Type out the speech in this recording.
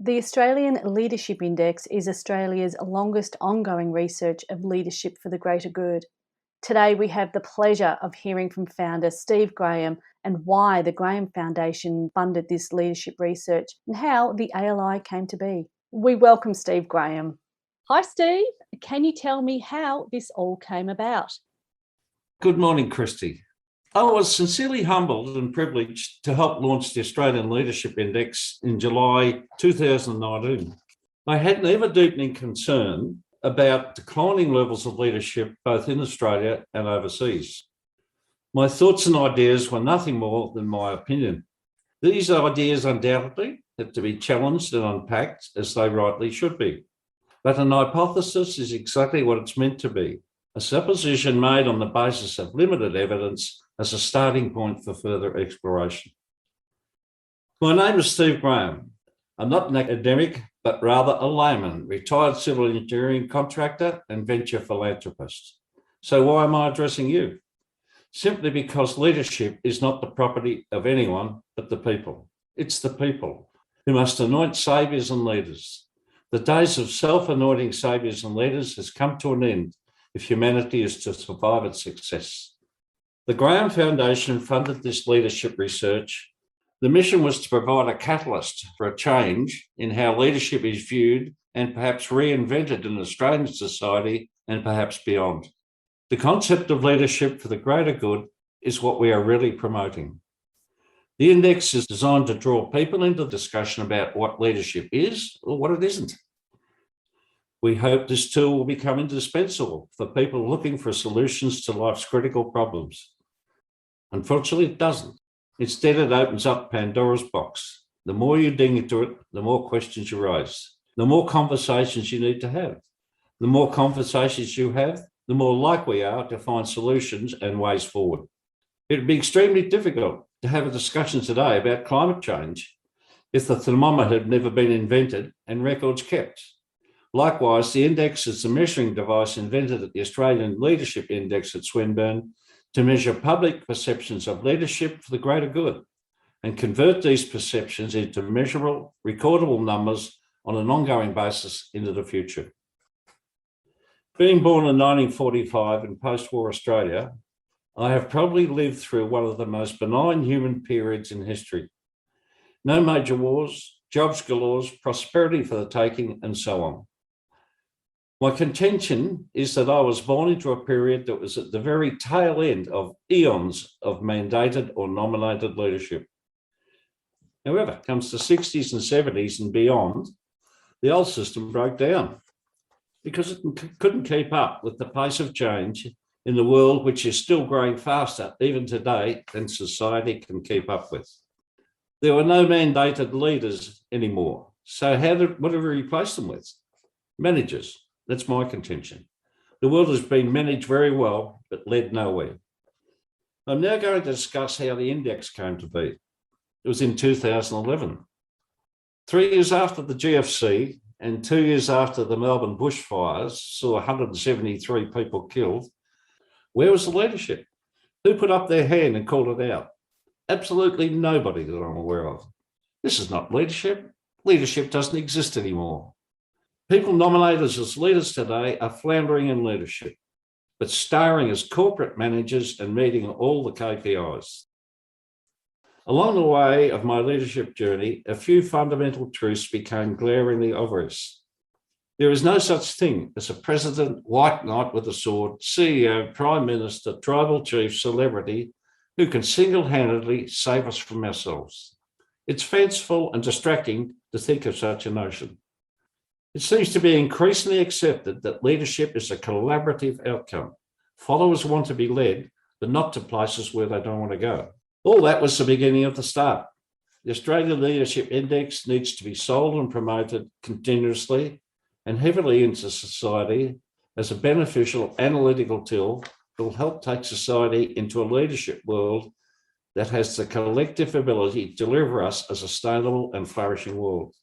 The Australian Leadership Index is Australia's longest ongoing research of leadership for the greater good. Today, we have the pleasure of hearing from founder Steve Graham and why the Graham Foundation funded this leadership research and how the ALI came to be. We welcome Steve Graham. Hi, Steve. Can you tell me how this all came about? Good morning, Christy. I was sincerely humbled and privileged to help launch the Australian Leadership Index in July 2019. I had an ever-deepening concern about declining levels of leadership both in Australia and overseas. My thoughts and ideas were nothing more than my opinion. These ideas undoubtedly have to be challenged and unpacked, as they rightly should be. But an hypothesis is exactly what it's meant to be, a supposition made on the basis of limited evidence as a starting point for further exploration. My name is Steve Graham. I'm not an academic, but rather a layman, retired civil engineering contractor and venture philanthropist. So why am I addressing you? Simply because leadership is not the property of anyone but the people. It's the people who must anoint saviours and leaders. The days of self-anointing saviours and leaders has come to an end if humanity is to survive its success. The Graham Foundation funded this leadership research. The mission was to provide a catalyst for a change in how leadership is viewed and perhaps reinvented in Australian society and perhaps beyond. The concept of leadership for the greater good is what we are really promoting. The index is designed to draw people into discussion about what leadership is or what it isn't. We hope this tool will become indispensable for people looking for solutions to life's critical problems. Unfortunately, it doesn't. Instead, it opens up Pandora's box. The more you dig into it, the more questions you raise, the more conversations you need to have. The more conversations you have, the more likely we are to find solutions and ways forward. It would be extremely difficult to have a discussion today about climate change if the thermometer had never been invented and records kept. Likewise, the index is the measuring device invented at the Australian Leadership Index at Swinburne to measure public perceptions of leadership for the greater good and convert these perceptions into measurable, recordable numbers on an ongoing basis into the future. Being born in 1945 in post-war Australia, I have probably lived through one of the most benign human periods in history. No major wars, jobs galore, prosperity for the taking, and so on. My contention is that I was born into a period that was at the very tail end of eons of mandated or nominated leadership. However, comes the 60s and 70s and beyond, the old system broke down because it couldn't keep up with the pace of change in the world, which is still growing faster even today than society can keep up with. There were no mandated leaders anymore. So what did we replace them with? Managers. That's my contention. The world has been managed very well, but led nowhere. I'm now going to discuss how the index came to be. It was in 2011. 3 years after the GFC and 2 years after the Melbourne bushfires saw 173 people killed, where was the leadership? Who put up their hand and called it out? Absolutely nobody that I'm aware of. This is not leadership. Leadership doesn't exist anymore. People nominated as leaders today are floundering in leadership, but starring as corporate managers and meeting all the KPIs. Along the way of my leadership journey, a few fundamental truths became glaringly obvious. There is no such thing as a president, white knight with a sword, CEO, prime minister, tribal chief, celebrity who can single-handedly save us from ourselves. It's fanciful and distracting to think of such a notion. It seems to be increasingly accepted that leadership is a collaborative outcome. Followers want to be led, but not to places where they don't want to go. All that was the beginning of the start. The Australian Leadership Index needs to be sold and promoted continuously and heavily into society as a beneficial analytical tool that will help take society into a leadership world that has the collective ability to deliver us a sustainable and flourishing world.